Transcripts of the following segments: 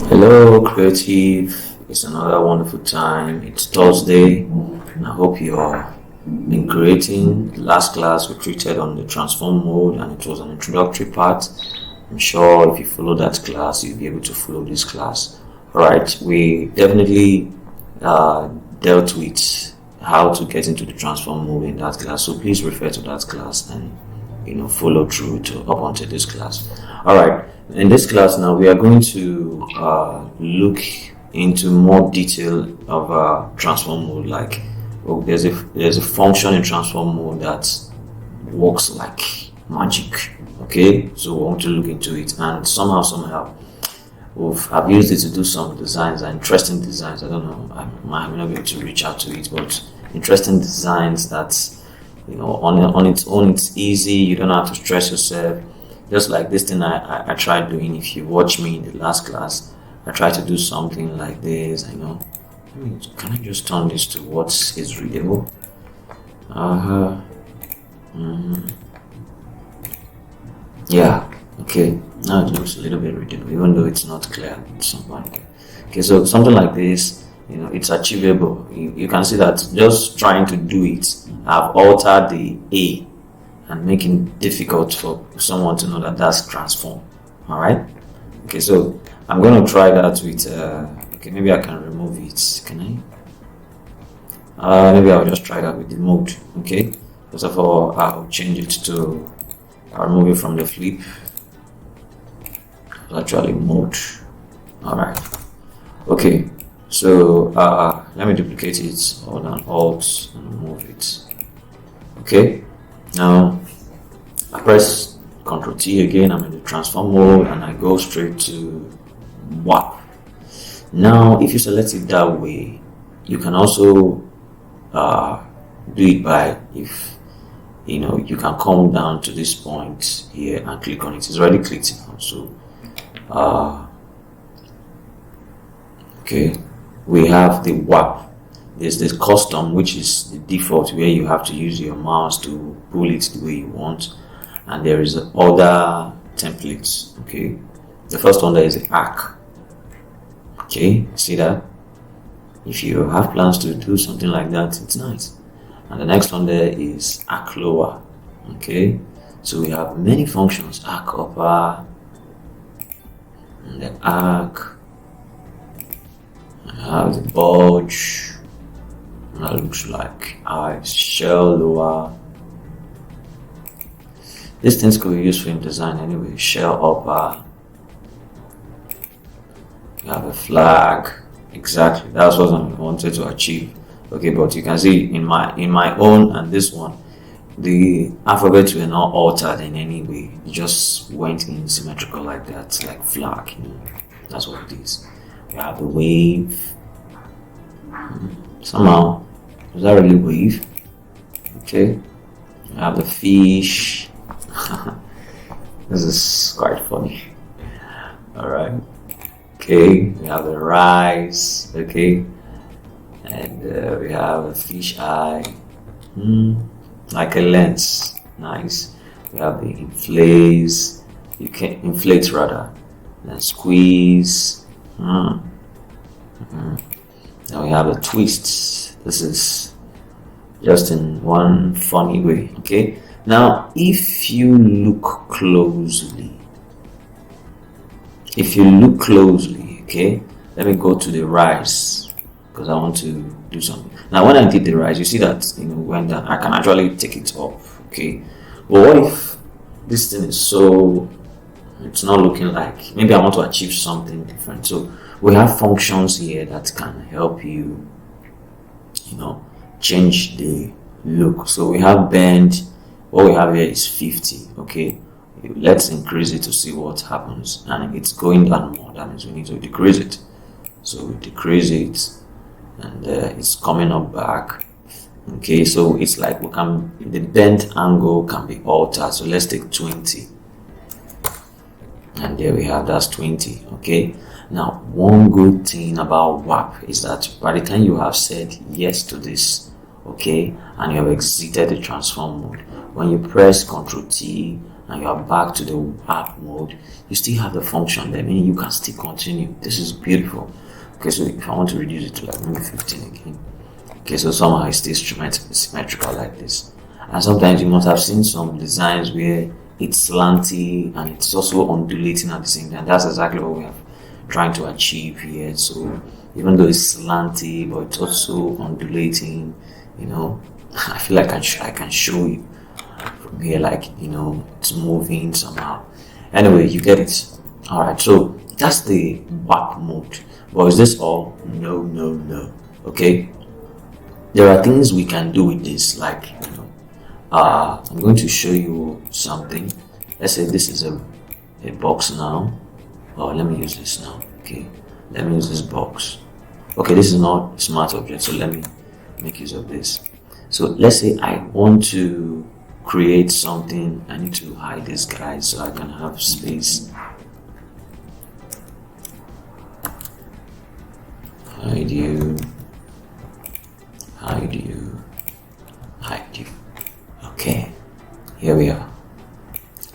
Hello, creative. It's another wonderful time. It's Thursday, and I hope you're been creating. Last class we treated on the transform mode, and it was an introductory part. I'm sure if you follow that class, you'll be able to follow this class. Alright, we definitely dealt with how to get into the transform mode in that class. So please refer to that class and follow through to up until this class. Alright. In this class now, we are going to look into more detail of transform mode. Like, there's a function in transform mode that works like magic. Okay, so we want to look into it, and somehow I've used it to do some designs, interesting designs. I don't know, I might not be able to reach out to it, but interesting designs that on its own it's easy. You don't have to stress yourself. Just like this thing I tried doing. If you watch me in the last class, I tried to do something like this. Can I just turn this to what is readable? Yeah, okay. Now it looks a little bit readable, even though it's not clear at some point. Okay, so something like this, it's achievable. You can see that just trying to do it, I've altered the A and making it difficult for someone to know that that's transform. All right. Okay, so I'm going to try that with. Okay, maybe I can remove it. Can I? Maybe I'll just try that with the mode. Okay. First of all, I'll change it to. I'll remove it from the flip. It's actually mode. All right. Okay. So let me duplicate it. Hold on, Alt, and move it. Okay. Now I press Ctrl T again. I'm in the transform mode and I go straight to WAP. Now if you select it that way, you can also do it by, if you can come down to this point here and click on it. It's already clicked now. So okay, we have the WAP. There's this custom, which is the default, where you have to use your mouse to pull it the way you want, and there is other templates. Okay, the first one there is the arc. Okay, see that? If you have plans to do something like that, it's nice. And the next one there is arc lower. Okay, so we have many functions: arc upper, and the arc. I have the bulge. That looks like shell lower. These things could be useful in design anyway. Shell upper. You have a flag. Exactly, that's what I wanted to achieve. Okay, but you can see in my own and this one, the alphabets were not altered in any way. It just went in symmetrical like that, like flag. That's what it is. We have the wave. Somehow. Is that really wave? Okay. I have the fish. This is quite funny. Alright. Okay. We have the rice. Okay. And we have a fish eye. Like a lens. Nice. We have the inflates. You can inflate rather. Then squeeze. Then we have the twists. This is just in one funny way. Okay, now if you look closely, okay, let me go to the rise because I want to do something. Now when I did the rise, you see that when I can actually take it up. Okay, but what if this thing is so it's not looking like, maybe I want to achieve something different? So we have functions here that can help you change the look. So we have bend. What we have here is 50. Okay, let's increase it to see what happens, and it's going down more. That means we need to decrease it. So we decrease it, and it's coming up back. Okay, so it's like the bent angle can be altered. So let's take 20, and there we have, that's 20. Okay, now one good thing about WAP is that by the time you have said yes to this, okay, and you have exited the transform mode, when you press Ctrl T and you are back to the WAP mode, you still have the function there, meaning you can still continue. This is beautiful. Okay, so if I want to reduce it to like maybe 15 again, okay, so somehow it stays symmetrical like this. And sometimes you must have seen some designs where it's slanty and it's also undulating at the same time. That's exactly what we are trying to achieve here. So even though it's slanty, but it's also undulating, you know, I feel like I can show you from here, like, you know, it's moving somehow. Anyway, you get it. All right, so that's the WAP mode. But is this all? No, no, no. Okay, there are things we can do with this, like, you know, I'm going to show you something. Let's say this is a box now. Oh, let me use this now. Okay, let me use this box. Okay, this is not a smart object, so let me make use of this. So let's say I want to create something. I need to hide this guy so I can have space. Hide you, hide you, hide you. Okay, here we are.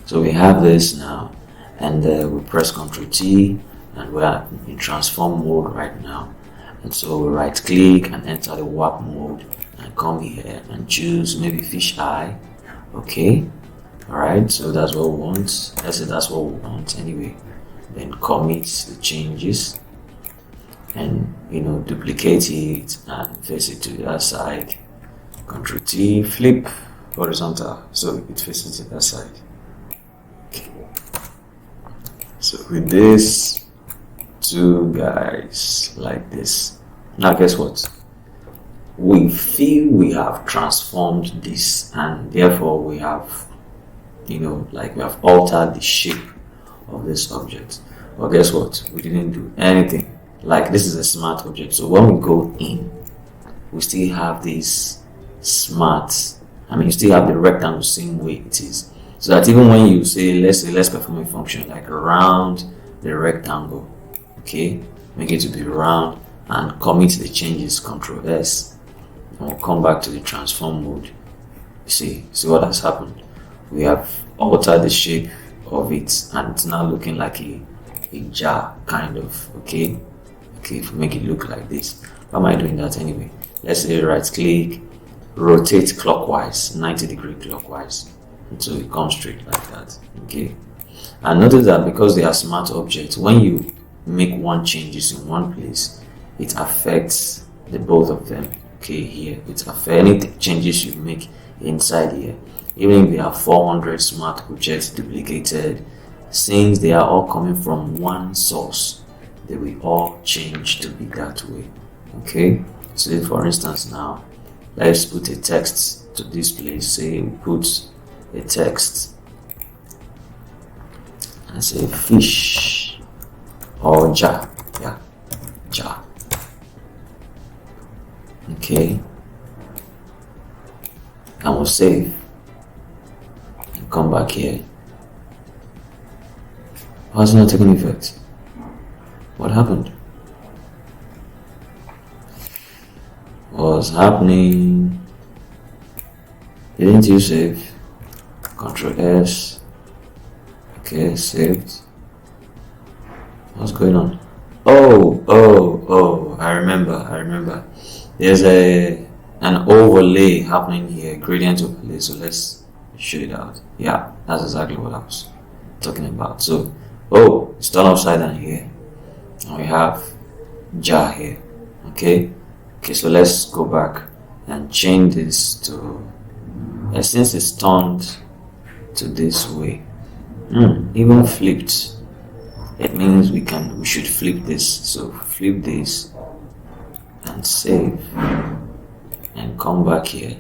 So we have this now, and we press Ctrl T, and we are in transform mode right now. And so we right click and enter the WAP mode and come here and choose maybe fish eye. Okay, all right, so that's what we want. Let's say that's what we want anyway. Then commit the changes, and, you know, duplicate it and face it to the other side. Ctrl T, flip horizontal so it faces to that side. Okay. So with this, two guys like this. Now guess what? We feel we have transformed this, and therefore we have, you know, like we have altered the shape of this object. But guess what? We didn't do anything. Like, this is a smart object, so when we go in, we still have this smart, you still have the rectangle the same way it is, so that even when you say let's perform a function like around the rectangle, okay, make it to be round and commit the changes, Ctrl S, and we'll come back to the transform mode. You see what has happened? We have altered the shape of it, and it's now looking like a jar kind of. Okay, if we make it look like this. Why am I doing that anyway? Let's say right click, rotate clockwise, 90-degree clockwise, until it comes straight like that. Okay, and notice that because they are smart objects, when you make one changes in one place, it affects the both of them. Okay, here it affects any changes you make inside here, even if they are 400 smart objects duplicated, since they are all coming from one source, they will all change to be that way. Okay, so for instance, now let's put a text to this place. Say we put a text and say fish or jar. Yeah, jar. Okay, and we'll save and come back here. Why is it not taking effect? What happened? What's happening? Didn't you save? Ctrl S. Okay, saved. What's going on? Oh, I remember. There's an overlay happening here, gradient overlay, so let's show it out. Yeah, that's exactly what I was talking about. So, it's done upside down here. And we have jar here. Okay, so let's go back and change this to, since it's turned to this way, even flipped, it means we should flip this. So flip this and save and come back here.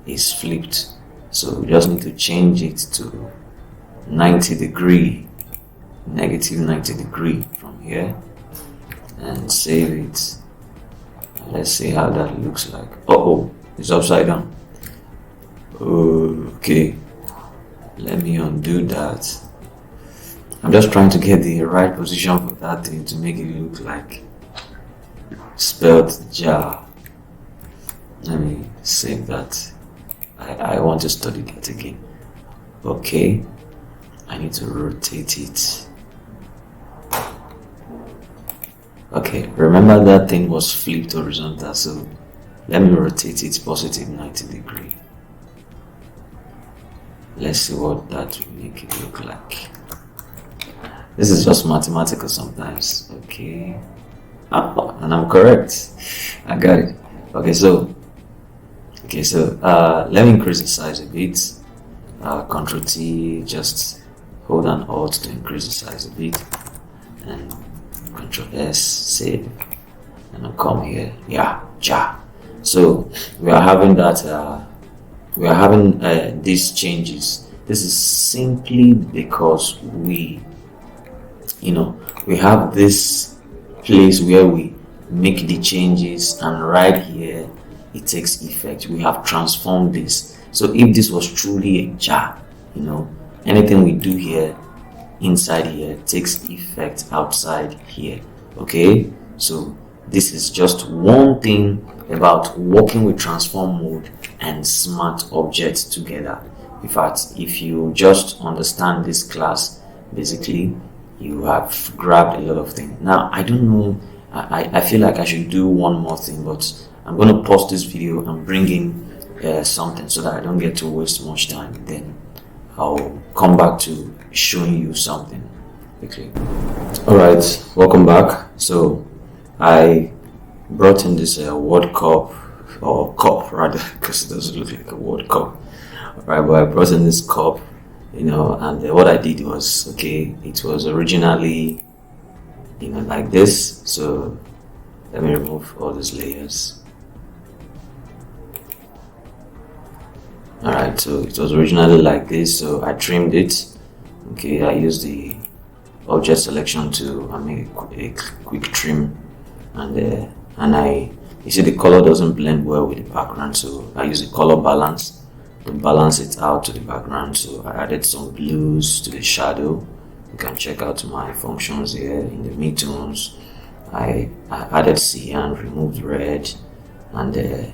It's flipped, so we just need to change it to 90-degree, negative 90-degree from here, and save it. Let's see how that looks like. It's upside down. Okay, let me undo that. I'm just trying to get the right position for that thing to make it look like spelled jar. Let me save that. I want to study that again. Okay, I need to rotate it. Okay, remember that thing was flipped horizontal, so let me rotate it positive 90 degree. Let's see what that will make it look like. This is just mathematical sometimes. Okay, and I'm correct. I got it. Okay, so let me increase the size a bit. Control T, just hold an Alt to increase the size a bit, and Control S, save, and I'll come here. Yeah. So we are having that. We are having these changes. This is simply because we have this place where we make the changes, and right here it takes effect. We have transformed this. So if this was truly a jar, anything we do here inside here takes effect outside here. Okay, so this is just one thing about working with transform mode and smart objects together. In fact, if you just understand this class, basically you have grabbed a lot of things. Now I don't know, I feel like I should do one more thing, but I'm going to pause this video and bring in something so that I don't get to waste much time. Then I'll come back to showing you something quickly. Alright, welcome back. So I brought in this word cup, or cup rather, because it doesn't look like a word cup. Alright, but I brought in this cup, and what I did was, it was originally like this. So let me remove all these layers. Alright, so it was originally like this, so I trimmed it. I used the object selection to make a quick trim, and you see the color doesn't blend well with the background, so I use the color balance to balance it out to the background. So I added some blues to the shadow. You can check out my functions here in the midtones. I added cyan, removed red, and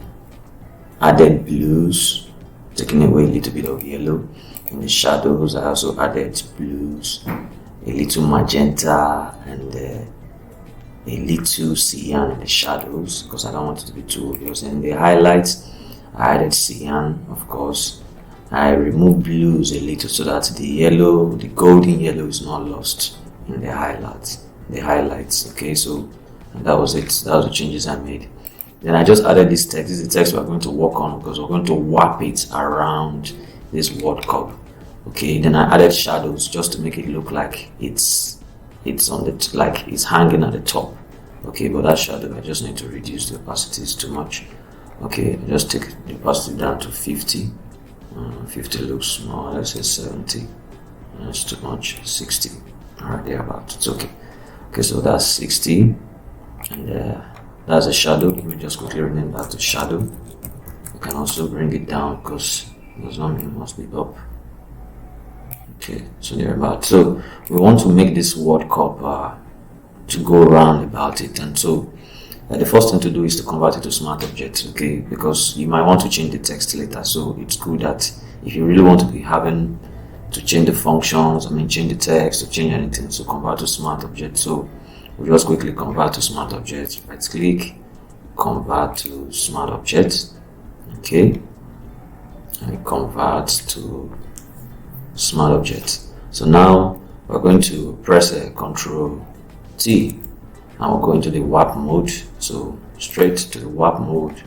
added blues, taking away a little bit of yellow. In the shadows, I also added blues, a little magenta, and a little cyan in the shadows, because I don't want it to be too obvious. In the highlights, I added cyan, of course. I removed blues a little so that the golden yellow is not lost in the highlights. Okay, so that was it. That was the changes I made. Then I just added this text. This is the text we're going to work on, because we're going to warp it around this word cup. Okay, then I added shadows just to make it look like it's on the like it's hanging at the top. Okay, but that shadow, I just need to reduce the opacity. It's too much. Okay, just take the opacity down to 50. 50 looks small. Let's say 70. That's too much. 60. Alright, thereabout. It's okay. Okay, so that's 60, and that's a shadow. Let me just quickly rename that to shadow. You can also bring it down, because does not mean it must be up. Okay, so thereabout. So we want to make this word cup to go around about it, and so the first thing to do is to convert it to smart objects. Okay, because you might want to change the text later, so it's good that if you really want to be having to change the functions, change the text, or change anything, so convert to smart objects. So we'll just quickly convert to smart objects. Right click, convert to smart objects. Okay, and convert to smart objects. So now we're going to press Control T, and we're going to the warp mode. So straight to the warp mode,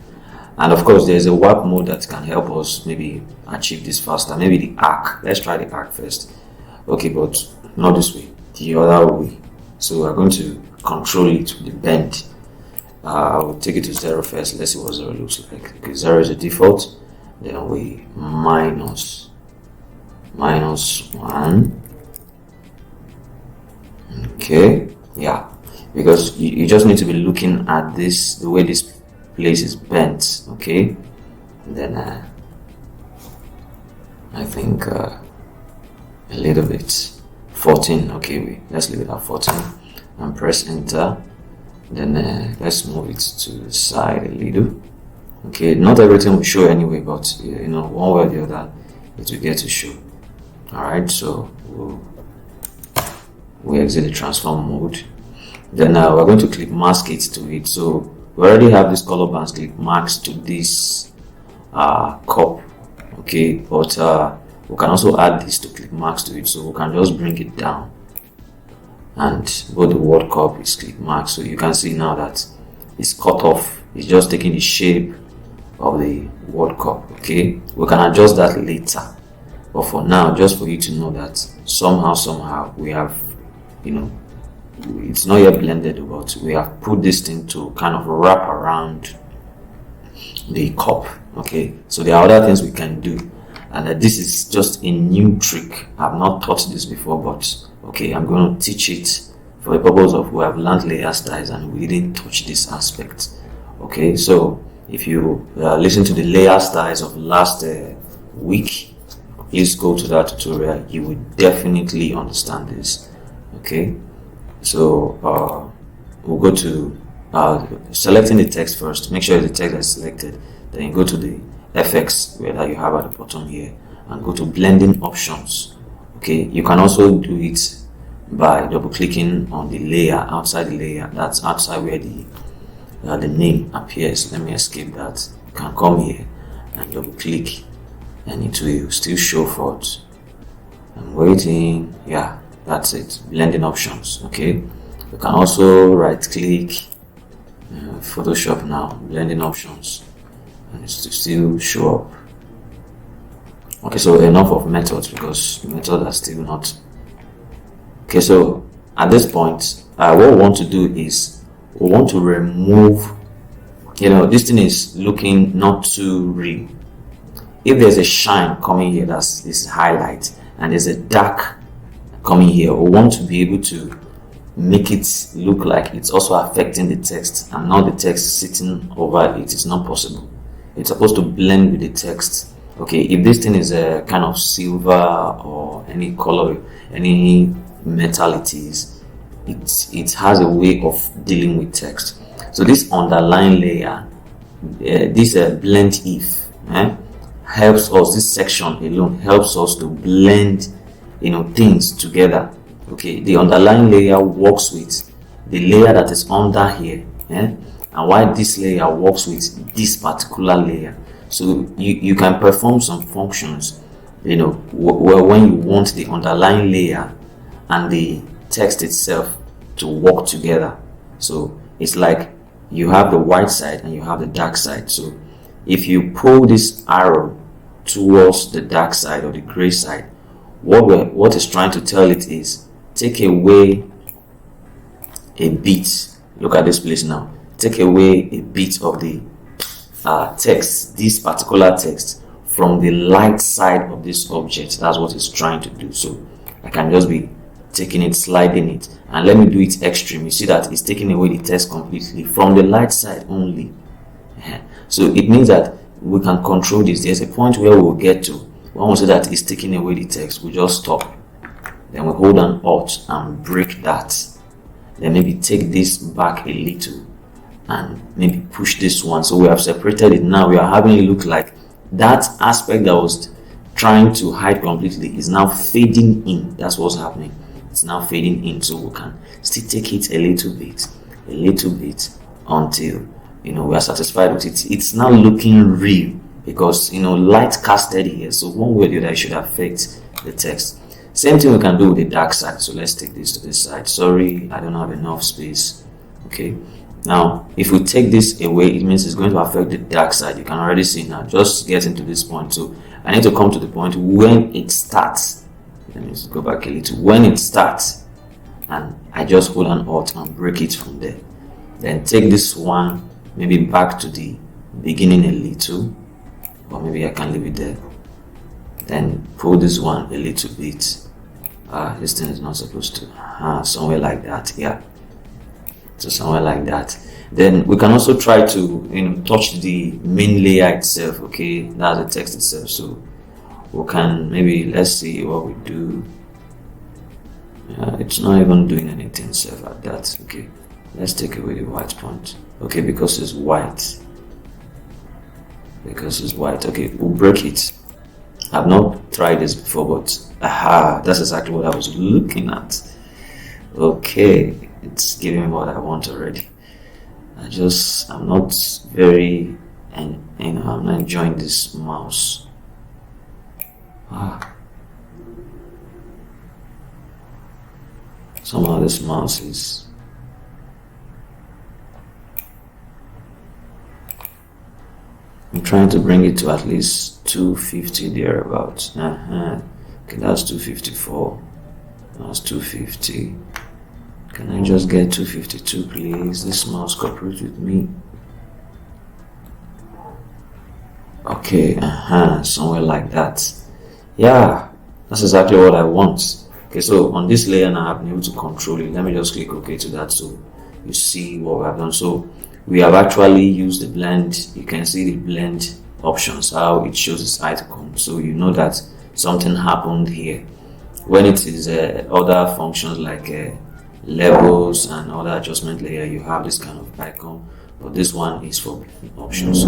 and of course there's a warp mode that can help us maybe achieve this faster. Maybe the arc. Let's try the arc first. Okay, but not this way, the other way. So we're going to control it with the bend. We'll take it to 0 first. Let's see what 0 looks like. Okay, 0 is the default. Then we minus 1. Okay, yeah, because you just need to be looking at this, the way this place is bent. Okay, and then I think a little bit 14. Okay, let's leave it at 14 and press enter. Then let's move it to the side a little. Okay, not everything will show anyway, but one way or the other it will get to show. Alright, so we exit the transform mode. Then we're going to click mask it to it. So we already have this color bands click mask to this cup. Okay, but we can also add this to click mask to it, so we can just bring it down, and both the word cup is click mask. So you can see now that it's cut off. It's just taking the shape of the word cup. Okay, we can adjust that later, but for now, just for you to know that somehow we have, it's not yet blended, but we have put this thing to kind of wrap around the cup. Okay, so there are other things we can do, and this is just a new trick. I've not taught this before, but okay, I'm going to teach it for the purpose of we have learned layer styles and we didn't touch this aspect. Okay, so if you listen to the layer styles of last week, please go to that tutorial. You will definitely understand this. Okay, so we'll go to selecting the text first. Make sure the text is selected. Then you go to the FX that you have at the bottom here and go to blending options. Okay, you can also do it by double clicking on the layer outside the layer. That's outside where the name appears. Let me escape that. You can come here and double click and it will still show forth. I'm waiting. Yeah, that's it. Blending options. Okay, you can also right click Photoshop now, blending options, and it's to still show up. Okay, so enough of methods because the methods are still not. Okay, so at this point, what we want to do is we want to remove, this thing is looking not too real. If there's a shine coming here, that's this highlight, and there's a dark coming here, we want to be able to make it look like it's also affecting the text and not the text sitting over it. It's not possible. It's supposed to blend with the text. Okay, if this thing is a kind of silver or any color, any metal it has a way of dealing with text. So this underline layer, this blend if helps us. This section alone helps us to blend things together. Okay, the underline layer works with the layer that is under here, and why this layer works with this particular layer. So you can perform some functions, when you want the underlying layer and the text itself to work together. So it's like you have the white side and you have the dark side. So if you pull this arrow towards the dark side or the gray side, what it's trying to tell it is take away a bit. Look at this place now. Take away a bit of the text, this particular text, from the light side of this object. That's what it's trying to do. So I can just be taking it, sliding it, and let me do it extreme. You see that it's taking away the text completely from the light side only. So it means that we can control this. There's a point where we'll get to when we say that it's taking away the text, we just stop. Then we hold an Alt and break that. Then maybe take this back a little and maybe push this one. So we have separated it. Now we are having it look like that aspect that was trying to hide completely is now fading in. That's what's happening. It's now fading in, so we can still take it a little bit until we are satisfied with it. It's now looking real because light casted here, so one way or the other it should affect the text. Same thing we can do with the dark side. So let's take this to this side. Sorry, I don't have enough space. Okay, now if we take this away, it means it's going to affect the dark side. You can already see now. Just getting to this point, so I need to come to the point when it starts. Let me just go back a little. When it starts, and I just hold an Alt and break it from there. Then take this one maybe back to the beginning a little, or maybe I can leave it there. Then pull this one a little bit. This thing is not supposed to. Somewhere like that. Yeah. So somewhere like that. Then we can also try to touch the main layer itself. Okay, that's the text itself. So we can maybe, let's see what we do. It's not even doing anything self like that. Okay, let's take away the white point. Okay, because it's white. Okay, we'll break it. I've not tried this before, but that's exactly what I was looking at. Okay, it's giving me what I want already. I'm not very, and I'm not enjoying this mouse. Somehow this mouse is. I'm trying to bring it to at least 250 thereabouts. Okay, that's 254. That's 250. Can I just get 252, please? This mouse cooperates with me. Okay, somewhere like that. Yeah, that's exactly what I want. Okay, so on this layer now, I've been able to control it. Let me just click OK to that so you see what we have done. So we have actually used the blend. You can see the blend options, how it shows its icon. So you know that something happened here. When it is other functions like levels and other adjustment layer, you have this kind of icon, but this one is for options,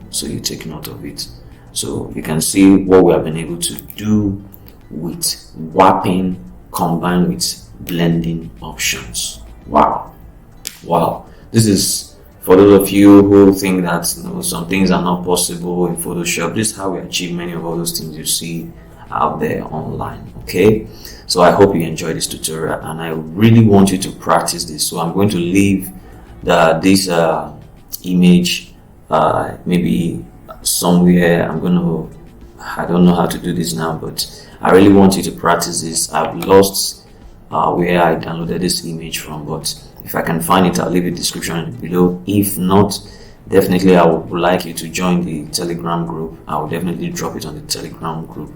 so you take note of it. So you can see what we have been able to do with warping combined with blending options. Wow, this is for those of you who think that some things are not possible in Photoshop. This is how we achieve many of all those things you see out there online. Okay, so I hope you enjoyed this tutorial, and I really want you to practice this. So I'm going to leave this image maybe somewhere. I don't know how to do this now, but I really want you to practice this. I've lost where I downloaded this image from, but if I can find it, I'll leave a description below. If not, definitely I would like you to join the Telegram group. I will definitely drop it on the Telegram group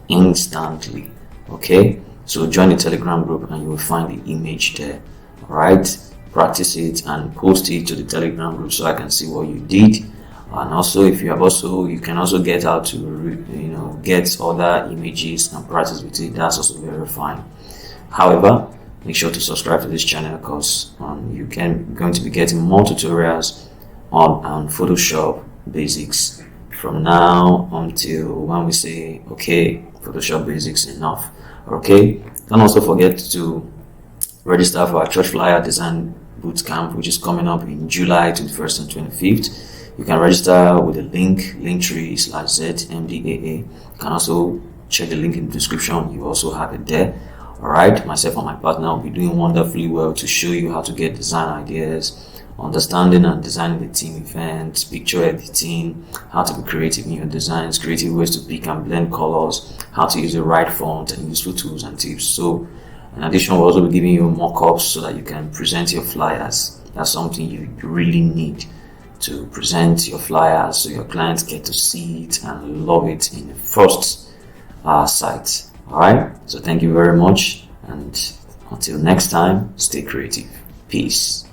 instantly. Okay, so join the Telegram group and you will find the image there. All right, practice it and post it to the Telegram group so I can see what you did. And also, if you can also get out to get other images and practice with it. That's also very fine. However, make sure to subscribe to this channel because you're going to be getting more tutorials on Photoshop basics from now until when we say, okay, Photoshop basics enough. Okay, don't also forget to register for our church flyer design bootcamp, which is coming up in July 21st and 25th. You can register with the link.linktree/ZMDAA. You can also check the link in the description. You also have it there. Alright, myself and my partner will be doing wonderfully well to show you how to get design ideas, understanding and designing the team events, picture editing, how to be creative in your designs, creative ways to pick and blend colors, how to use the right font, and useful tools and tips. So in addition, we'll also be giving you mock-ups so that you can present your flyers. That's something you really need, to present your flyers so your clients get to see it and love it in the first sight. Alright, so thank you very much, and until next time, stay creative. Peace.